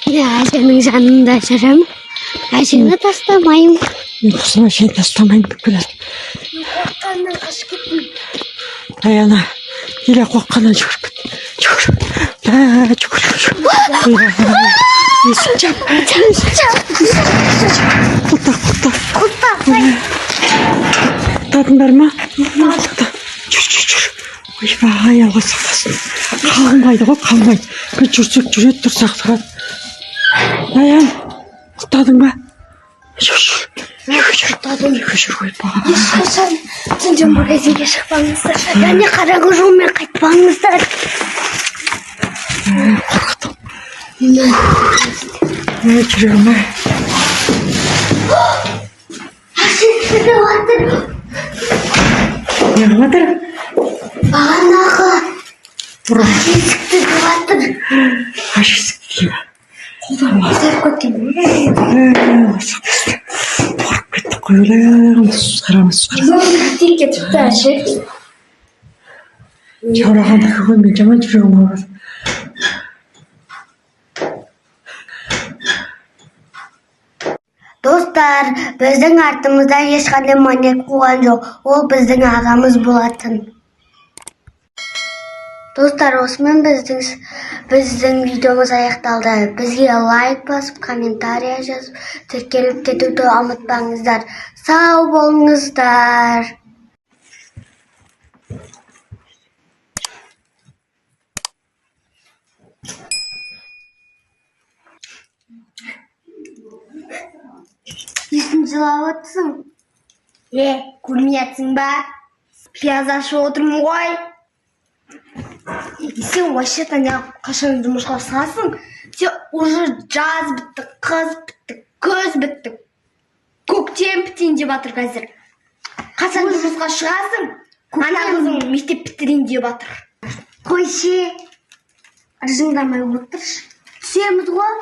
Мен әженің жанында жүрем. Әжені тастамайым. Мен қызыма сені тастамайын деп келе жатыр. Қорққаннан қашып кеттім. Аяна, еле қорққаннан жүгіріп кетті. Жүгір. Есік жап. Құлта. Құлтадыңдар ма? Жүр. Ойбай, Алла сақтасын. Қалмайды ғой, қалмайды. Біз жүрсек жүреді, тұрсақ тұрады. Аян, құлтадың ба? Жүр. ешқашан түнде магазинге шықпаңыздар және қараңғы жолмен қайтпаңыздар. жүрегім ай. Ашетті де батыр. Не қылып жатыр? Бағанағы ашетті де батыр. Аш есікті. Сәр көткен. Барып кеттік қой өлең. Қарамыз. Көткен кетіпті ашет. Жаурағанда қой мен жаман жүрегім ауырады. Достар, біздің артымыздан ешқандай маньяк қуған жоқ. Ол біздің ағамыз болатын. Достар, осымен біздің видеомыз аяқталды. Бізге лайк басып, комментария жазып, тіркеліп кетуді ұмытпаңыздар. Сау болыңыздар. Есің жылап отырсың? Көрмейатсың ба? Пияз ашып отырмын ғой. Сен вообще-то қашан жұмысқа шығасың? Сен уже жаз бітті, қыз бітті, көз бітті. Көктем бітейін деп жатыр қазір. Қашан жұмысқа шығасың? Ана қызың мектеп бітірейін деп жатыр. Қойшы, ыржыңдамай отыршы. Түсеміз ғой.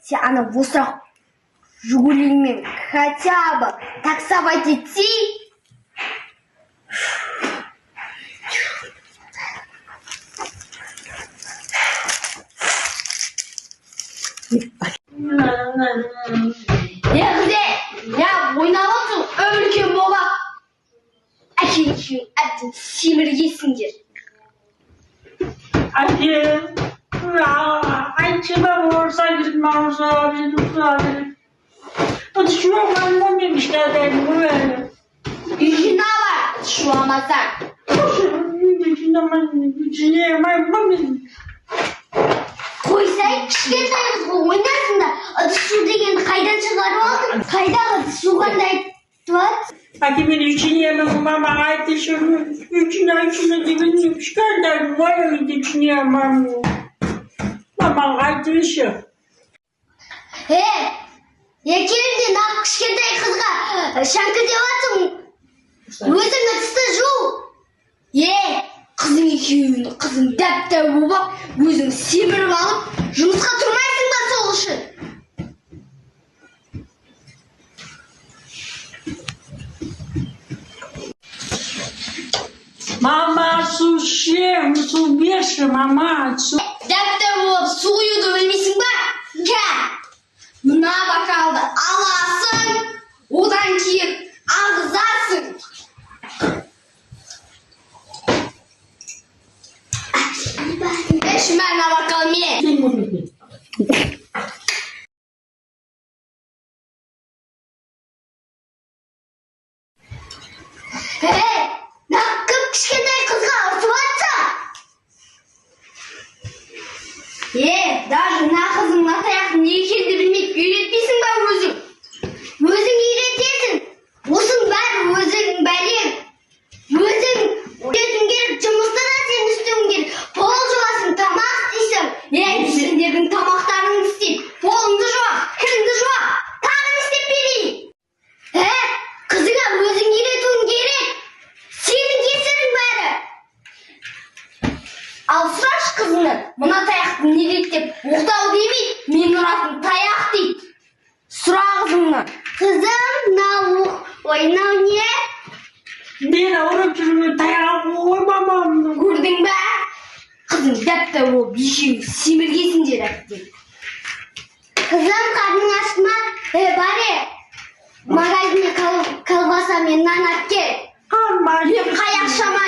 Сен ана босырақ Жигулимен хотя бы таксовать идти. Ойнап отырсың, үлкен болап. Әкең әбден семіргесіңдер. Айтшыма орса керек, мағырса, мен ұқса керек. Отшуаман момем işlerden bu böyle. Үйшіна бар, шуамасаң. Жинамай момем. Қойсай, кішкентай қызға ойнарсың да, ыдыс-шу дегенді қайдан шығарып алдың? Қайдағы ыдыс-шу қандай айтып жатсың? Әке мен үшінемін, мама айтты шыны. Үшіні дегенде кішкентай бой үйде үшінемін. Мама айтты шы. Екеуінде нақ кішкентай қызға шаңқы деп атсың, өзің ыдысты жу. Қызың екеуін, қызың дәп-дәп болып, өзің семіріп алып, жұмысқа тұрмайсың ба сол үшін? Мама, су ішем, су берші, мама, су. Дәп-дәп болып, су құюды білмейсің ба? Мына бокалды аласың, одан кейін ағызасың. Ішіме ана бокалмен. Кім кішкентай қызға ұрсып атса? Даже мына қызың мына таяқтың не екенін білмейді, үйретпейсің ба өзің? Өзің үйретесің. Осының бәрі өзің бәлең. Өзің үйретуің керек, жұмысты да сен істеуің керек. Пол жуасың, тамақ істейсің. Сендердің тамақтарыңды істейді. Полыңды жуа, кіріңді жуа. Тағы не істеп берейін? Қызыңа өзің үйретуің керек. Сенің кесірің бәрі. Ал сұрашы қызыңнан, мына таяқтың не дейді деп, оқтау демейді, мен ұратын таяқ дейді. Сұра қызыңнан. Қызым, мынау ойнау не? Мен ұрып жүрген таяқ оймамам. Көрдің бе? Қызың дәп-дәп болып, екеуің семіргесіңдер әбден. Қызым, қарның ашты ма? Магазинге колбаса мен нан алып кел. Қай ақшама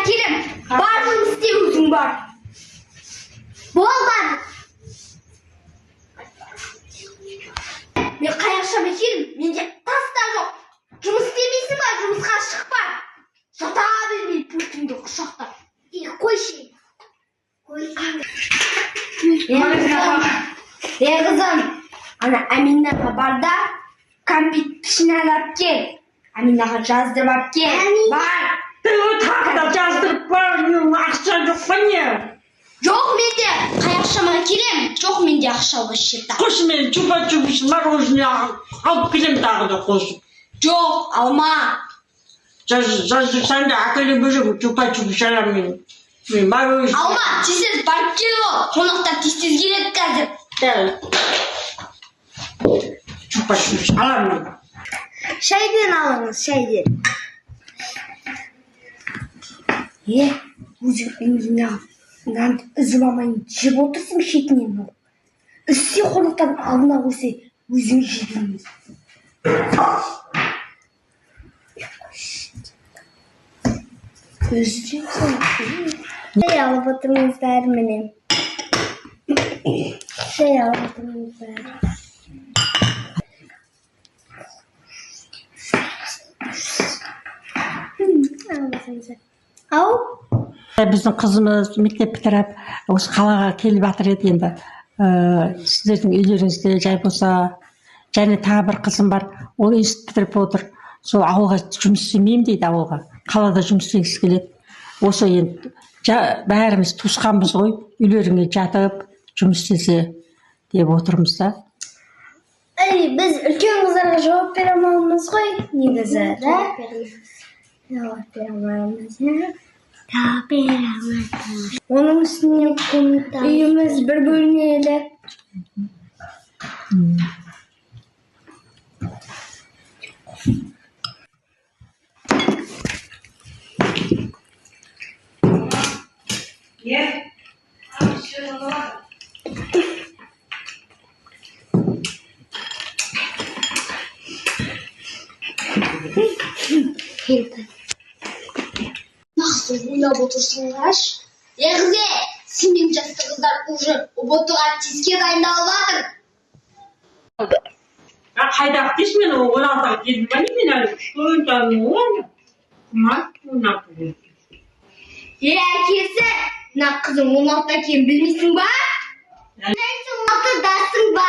келем. Барлығын істе өзің бар. Бол бар. Мен қай ақшама келем, менде тас та жоқ. Жұмыс істемейсің ба, жұмысқа шықпа. Жата бермей пультіңді құшақтап. Қойшы. Қызым, Ана Аминаға бар да, компьютершін алып кел. Аминаға жаздырып алып кел. Бар. Тағы да жаздырып бар, ақша жоқ па не? Жоқ менде. Қай ақшамға келем? Жоқ менде ақша осы жерде. Қош мен чупа-чупс мороженое алып келем тағы да қосып. Жоқ, алма. Жаздырсаң да әкеле бөлем чупа-чупс аламын мен. Мен мороженое. Алма, тез барып кел ол. Қонақтар тез келеді қазір. Чупа-чупс аламын мен. Шайден алыңыз, шайден. Өзің нанды үзіп алмайын жеп отырсың шетінен ол. Үссе қонақтан алдына қойса, өзің жедіңіз. Өзі жепсің. Шай алып отырыңыздар міне. Шай алып отырыңыздар. Ау? Біздің қызымыз мектеп бітіріп, осы қалаға келіп жатыр еді енді. Сіздердің үйлеріңізде жай болса, және тағы бір қызым бар, ол институт бітіріп отыр. Сол ауылға жұмыс істемеймін дейді, ауылға. Қалада жұмыс істегісі келеді. Осы енді бәріміз туысқанбыз ғой, үйлеріңе жатып, жұмыс істесе деп отырмыз да. Біз үлкен қыздарға жауап бере алмаймыз ғой, негізі, да? Жауап бере алмаймыз, да? Оның үстіне үйіміз бір бөлмелі. Nasıl ойлап отырсыңдар? Егзе, сенен жасты қыздар уже ұбытуға тезге дайындалып жатыр. Қайдақ дейсің мен 16-ға келдім ба не мен әлі? Әкесі, мына қызың 16-та кейін білмейсің ба? Сен 16-дасың ба?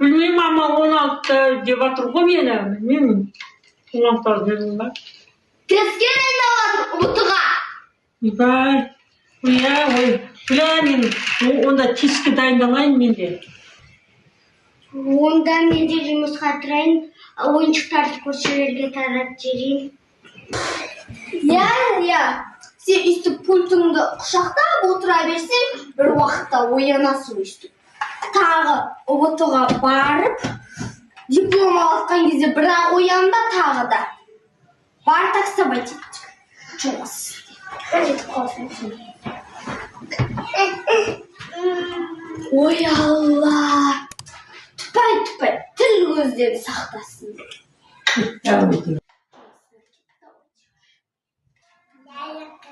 Білмеймін, мама 16 деп жатыр ғой мені. Білмеймін. 16-та келдім ба? Тезге дайындалып ұбытуға. Бай, мен онда теске дайындалайын менде. Онда менде жұмысқа тұрайын, ойыншықтарды көршілерге таратып жіберейін. Иә. Сен өйстіп пультыңды құшақтап отыра берсең, бір уақытта оянасың өйстіп. Тағы ұбытуға барып, диплом алған кезде бірақ оянда тағы да. Бар таксовать еттік. Жұмыс. Жетіп қалсын. Ой Алла! Тупай, тіл көзден сақтасын.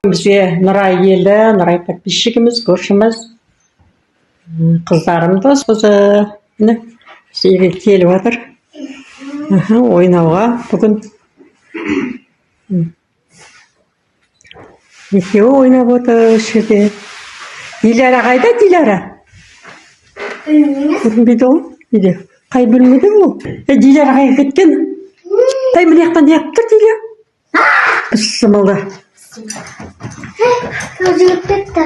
Бізге Нұрай келді, Нұрай подписчигіміз, көршіміз. Қыздарымыз өзі бізге келіп отыр. Ойнауға бүгін. Екеуі ойнап отыр жерде. Диляра қайда, Диляра? Көрінбейді ол? Қай бөлмеде ол? Диляра қайда кеткен? Мына жақтан не қылып тұр, Диляра? Бысымылды. Жүгіріп кетті.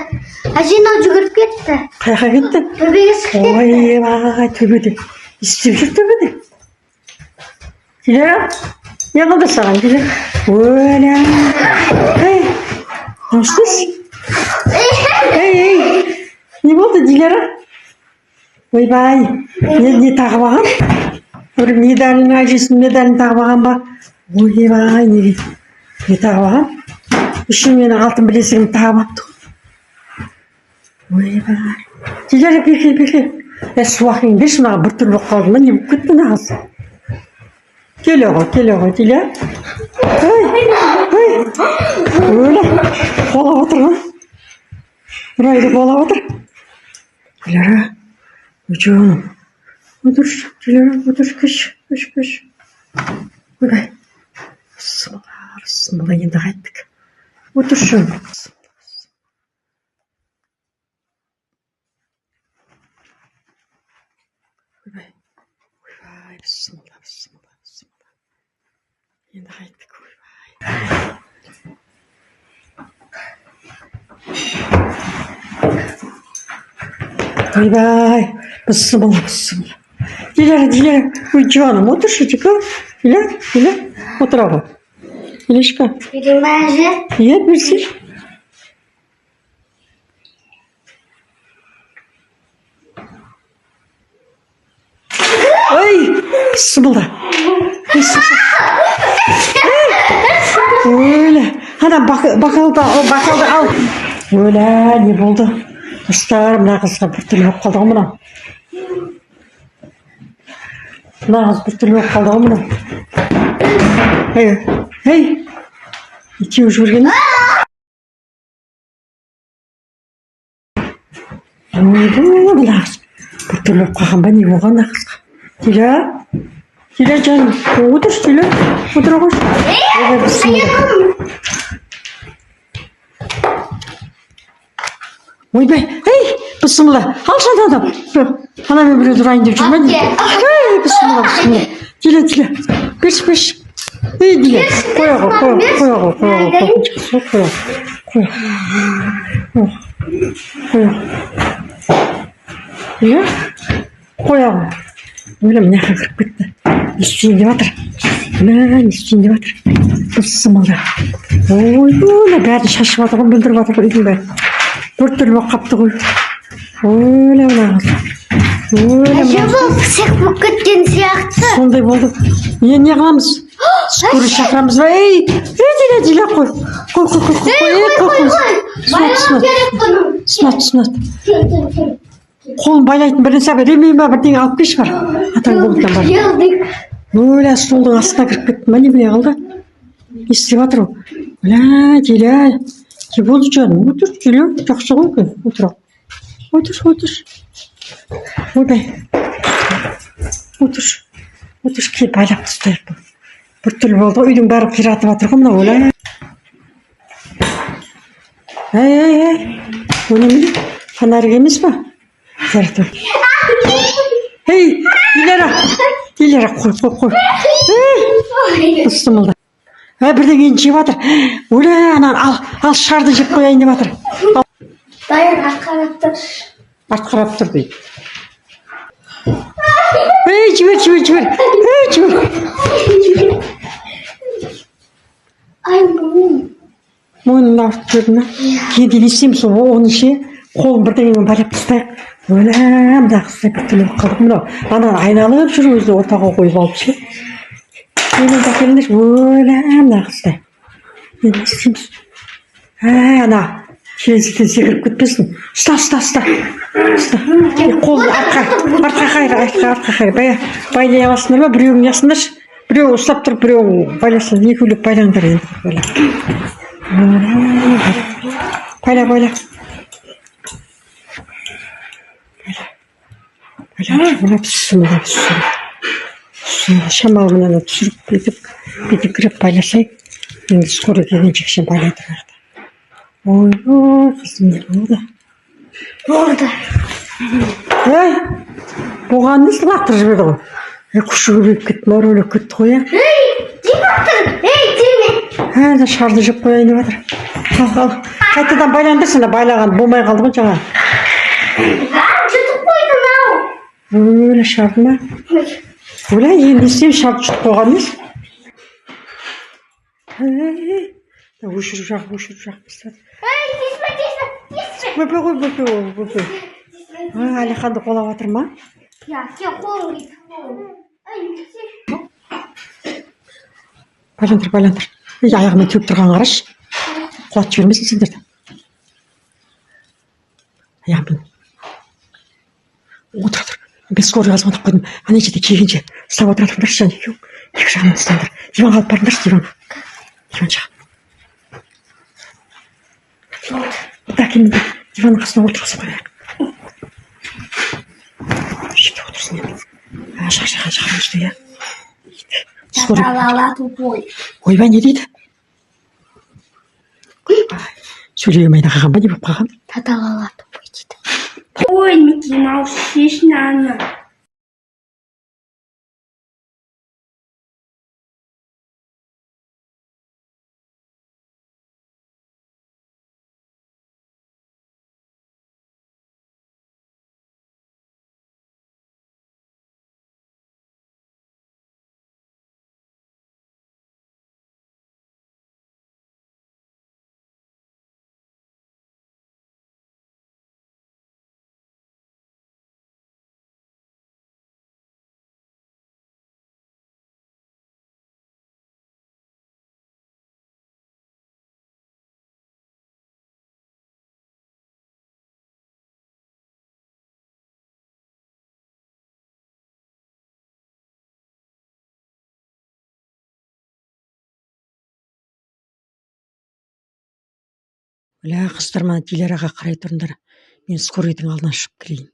Әженау жүгіріп кетті. Қайға кетті? Төбеге шығып кетті. Ой, төбеде. Істеп жүр төбеде. Диляра, не қылды саған, Диляра? Оля. Ne yaptın? Ne oldu Dilara? Ойбай, не тағып алған? Бір медалін, әжесінің медалін тағып алған ба? Ойбай, не тағып алған? Үшін мені алтын білесігім тағып апты. Ойбай. Диляра, беке. Суақың беш, мына бір түрлі қалды ма? Не болып кетті нағыз? Келе ғой, Диляра. Öyle. Kola batır mı? Burayı da kola batır. Dilara. Ucuğum. Otur. Dilara otur. Kış. Buraya. Bismillah. Енді қайттық. Otur şunu. Bismillah, bismillah, bismillah. Енді қайттық. Ойбай, bismillah, bismillah. Диляра, ой, жаным, отыршы, тика. Диля, отыра ғой. Дилешка. Үйдің бәрі. Иә, берсей. Ой, bismillah. Öyle. Ана бақалды ал. Öyle, не болды? Достар, мына қызға біртүрлі болып қалды ғой мына. Мына қыз біртүрлі болып қалды ғой мына. Ей, екеуі жүрген. Не болды мына қыз? Біртүрлі болып қалған ба, не болған мына қызға? Диля, жаным, отыршы, Диля, отыра қойшы. Ой, bismillah. Ойбай, bismillah. Ал шантаны. Ана мен біреу тұрайын деп жүрмін. Bismillah. Диля. Берші. Диля. Қоя ғой. Қоя ғой. Öyle mi? Ne kadar kırpıttı. İsteyince batır. Bismillah. Oy, ne bәрі шашып атығын білдіріп атыр үйдің бәрі. Біртүрлі болып қапты ғой. Öyle қыз. Бұл пісік болып кеткен сияқты. Сондай болды. Не қыламыз? Скорый шақырамыз ба? Диля, қой. Смат. Қолын байлайтын бірнәрсе бар. Ремей ма бірдеңе алып келші бар. Атаң болдықтан бар. Öyle столдың астына кіріп кетті ма, не біле қалды? Не істеп жатыр ол? Диля. Не болды жаным? Отыр, Диля. Жақсы ғой. Отыр. Ойбай. Отыр. Кел байлап тастайық. Біртүрлі болды. Үйдің бәрі қиратып жатыр ғой мына Оля. Ей. О немене? Фонарик емес па? Жарты. Ей, Диляра, қой. Bismillah. Бірдеңені жеп жатыр. Оля, анан ал шарды жеп қояйын деп жатыр. Дайын артқарап тұр дейді. Ей, жібер. Ай, мойнын ауыртып жүрді ме? Енді елестеймін сол оның ше қолын бірдеңемен байлап тастайық. Öyle, мына қызға біртүрлі болып қалдық мынау. Анан айналып жүр өзі ортаға қойып алып ше. Менің әкеліңдер, мына қыздай. Енді не істейміз? Ана терезеден секіріп кетпесін. Ұста. Қолын артқа қайыр. Байлай аласыңдар ма? Біреуін ясыңдаршы. Біреуін ұстап тұрып, біреуін байласың. Екеулеп байлаңдар енді. Байла. Bismillah. Шамалынан түсіріп бүйтіп кіріп байласай. Енді скорый келгенше кішкене байлай тұрарды. Ой, қызым не болды? Бұған несі лақтырып жіберді ғой? Күші көбейіп кетті, мөрөлеп кетті ғой. Тиме. Шарды жеп қояйын деп жатыр. Ал. Қайтадан байландырсың, байлаған болмай қалды ғой жаңа. Öyle şart mı? Öyle yeni isim şart çıktı o kadar. Vuşuracak. Böpe. Alihan'da kola batırma. Ya kol. Байландыр. Аяғымен төп тұрған қараш. Құлатып жібермесін сендерді. Аяғымен. Отыр. Мен скорый звонып қойдым. Ана жерде келгенше ұстап отыратыңдаршы және екеуің. Екі жағынан ұстаңдар. Диванға алып барыңдаршы диван жақ. Бұда келмейді. Диванның қасына отырғызып қояйық. Жерде отырсын енді. Шақырған жүрді, иә. Таталала тупой. Ойбай, не дейді? Сөйлегемейді қалған ба, не болып қалған? Таталала тупой дейді. Ой, Микки Маус, шешін ана. Ля қыздар мына Диляраға қарай тұрыңдар. Мен скорыйдың алдынан шығып келейін.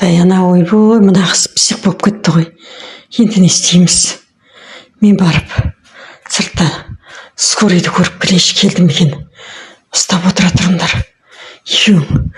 Даяна ойбой, мына қыз псих болып кетті ғой. Енді не істейміз? Мен барып сырттан скорыйды көріп келейінші, келді ме екен? Ұстап отыра тұрыңдар. Екеуің